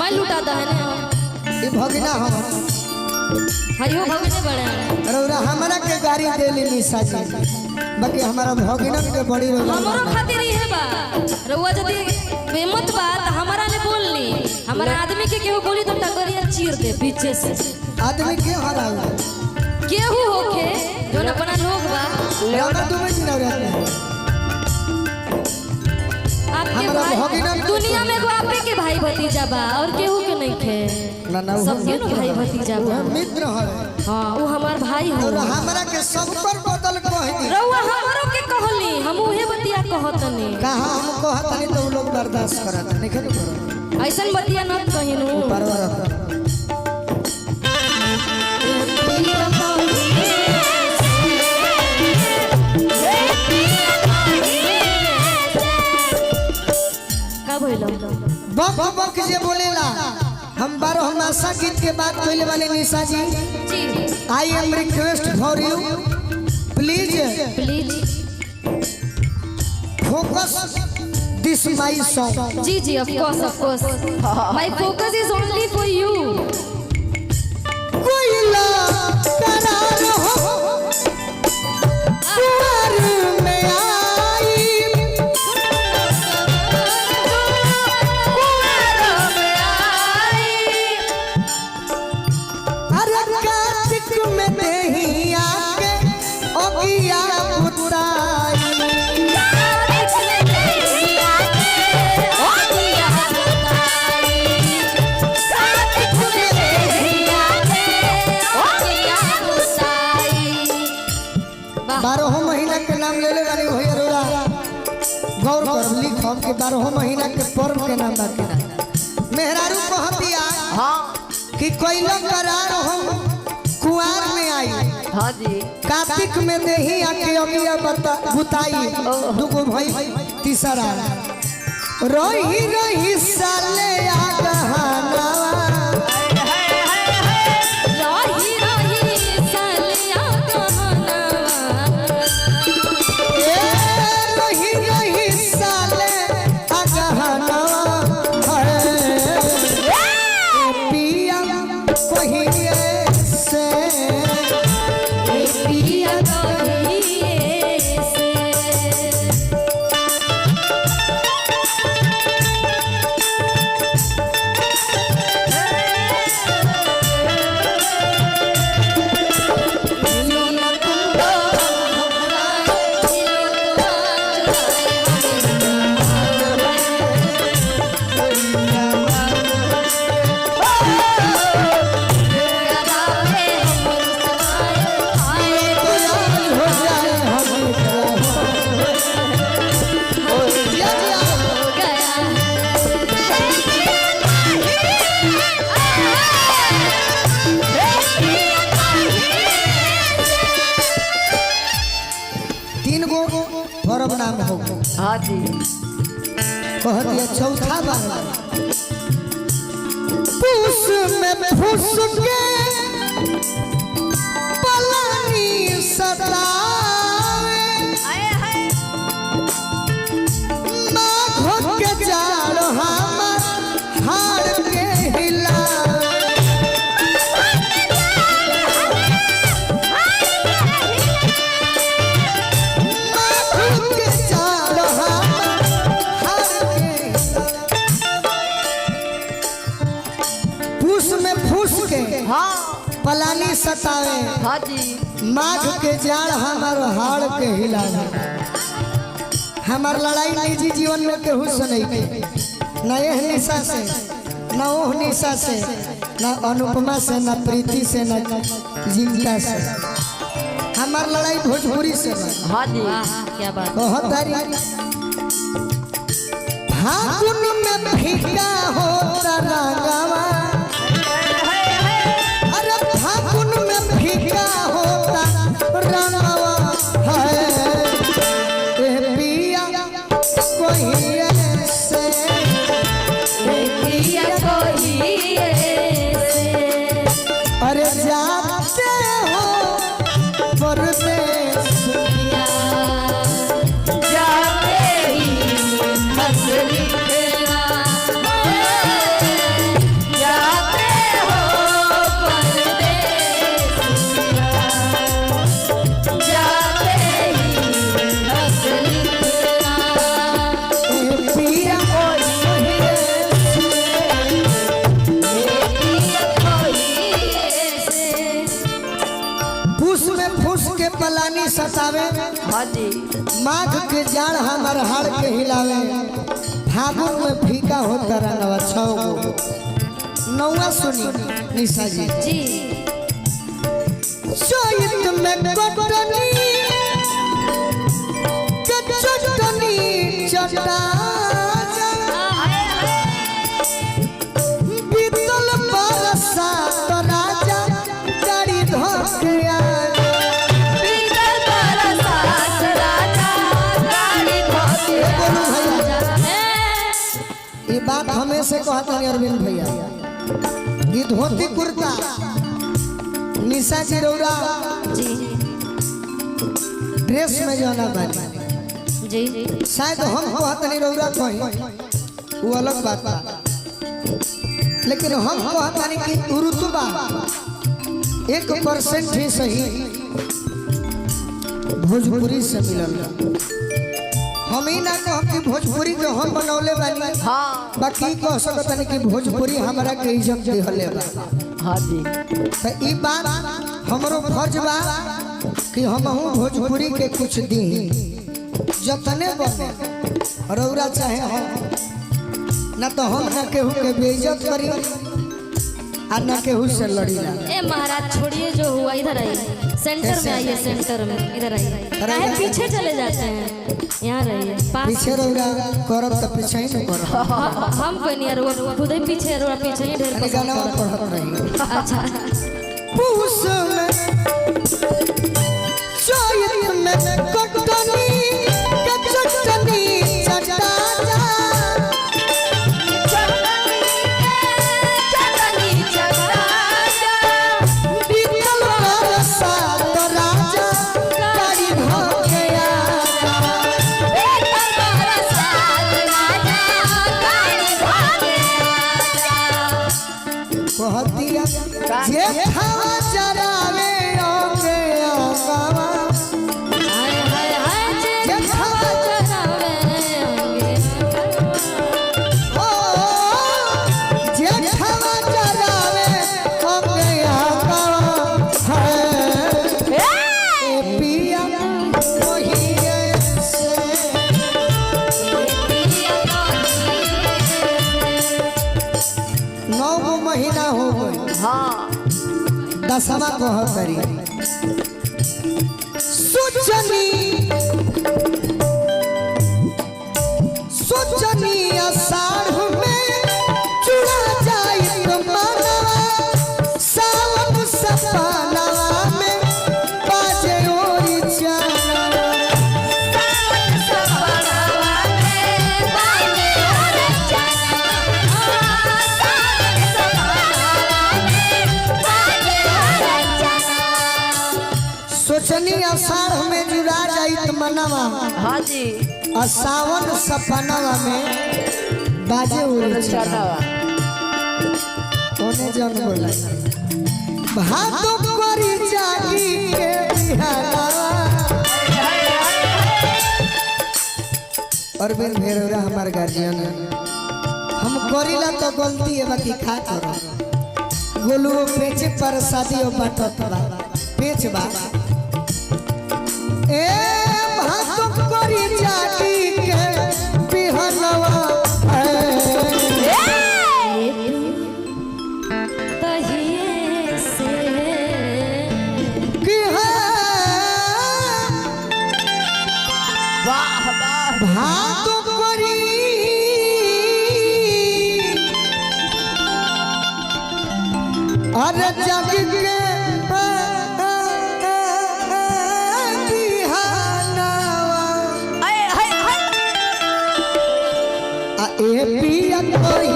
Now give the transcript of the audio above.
मैं लुटा दा है ना ये भगिना हम हरियो भगने बड़े रौरा हमरा के गाड़ी दे ली निशा जी बाकी हमारा भगिना के बड़ी रौरा हमरो खातिर ही है बा रउआ जदी बेमत बा त हमरा ले बोल ली हमरा आदमी के केहू बोली तो टगरिया चीर दे पीछे से आदमी के हरा केहू होखे जोन अपना लोग बा लेवना तुम चिना रहते आपके भाई दुनिया में एगो आपे के भाई भतीजा बा और केहू के नहीं थे ना ना सबके नु भाई भतीजा बा मित्र है हां वो हमार भाई हो और हमरा के सब पर बदल कह दी रउआ हमरो के कहली हम उहे बतिया कहतनी कहां हम कहतनी तो लोग बर्दाश्त करत नहीं खेल करो ऐसन बतिया न कहिनु परवर का भइलो बक बक जे बोलेला हम 12 मासा गीत के बात कहले वाले निशा जी जी I am request for you please please focus this my song जी जी of course my focus is only for you कोयला करार हो प्यार में आई अरे कार्तिक में नहीं आके ओगिया बुताई बारह महीना के नाम ले ले वाली भैया रोला गौर कर लिख हम के 12 महीना के पर्व के नाम बाकी मेहरारू कहतिया हाँ कि कोयला करार हो कुआर में आई हाँ जी कार्तिक में नहीं आके अगिया बुताई दुगो भाई तीसरा रही रही साले आ गहना रही रही सालिया कहना रही रही साले आ गहना पिया कहिए से पिया कहिए से पर्व नाम हो हाँ जी कह दिया चौथा बार पूस में फूस के पलानी सतावे माघ के जाड़ हमर हार के हिलावे हाँ पलानी सतावे हाँ जी माघ के जाड़ हमार हाड़ के हिलावे हमार लड़ाई निजी जीवन में केहू से नहीं की न यह निशा से न ओह निशा से न अनुपमा से न प्रीति से न जिंका से हमार लड़ाई भोजपुरी से हाँ जी क्या बात फागुन में फीका होता रंगवा फागुन में फीका होता रंगवा है पिया कोई ऐसे पिया कोई अरे जाते हो परदेश जाते ही हंस निकला पलानी सतावे, हाँ जी माघ के जाड़ हमार हाड़ के हिलावे, फागुन में फीका होता रंगवा छौ नौवा सुनी निशा जी जी चैत में कटनी चटनी चटा बीतल बरसात राजा गाड़ी धोकिया ये बात हमेशा कहता है अरविंद भैया, ये धोती कुर्ता निशा जी रौरा जी ड्रेस में जाना बानी, जी शायद हम कहता नहीं रौरा कहीं वो अलग बात बा, लेकिन हम कहता नहीं कि रुतबा 1% ही सही भोजपुरी से मिलल। हम ही ना कह कि भोजपुरी के हम बनौले बानी, हाँ बाकी कह सकता नहीं कि भोजपुरी हमारा के इज्जत दिहले बा। हाँ जी तो ई बात हमरो फर्ज बा कि हमहू भोजपुरी के कुछ दी जतने बने रौरा चाहे हम ना तो हम ना केहू के बेइज्जत करी और ना केहू से लड़ी ना। ए महाराज छोड़िए जो हुआ, इधर आइए, सेंटर में आइए, सेंटर में इधर आइए। काहे पीछे चले जाते हैं, यहाँ रहिए पास। पीछे रौरा करब तो पीछे ही न करब, हम कोई नहीं, रुआ खुद ही पीछे, रुआ पीछे ही ढेर यानी गाना पढ़त रही। अच्छा पूस में चैत में कटनी चटनी चटा बीतल बरसात राजा गाड़ी धोकिया कहतिया जे खावा चरावे ओके ओकावा हाय हाय हाय जे खावा चरावे ओ जे खावा चरावे ओके ओकावा है ए पिया ओहिए से नौ महीना हो गई, हाँ 10वां कह करी सोचनी आषाढ़ में चुरा जाई मनवा, सावन सपनवा में बाजे ओरी चानवा। सोचनी आषाढ़ में जुड़ा जाई मनवा, हाँ जी और सावन सपनवा में बाजे उड़ी चनावा ओने जन बोला भातो करी जागी के बिहारवा। अरविंद भेरौरा हमार गार्जियन है, हम करीला तो गलती है बाकी खा करो गोलू पेचे पर शादी बाटत बा पेच बा ए भातो करी जागी के बिहारवा तहिए से कि है वाह वाह भातो करी अरे जग के बिहानवा हाय हाय हाय आ ए पिया कोई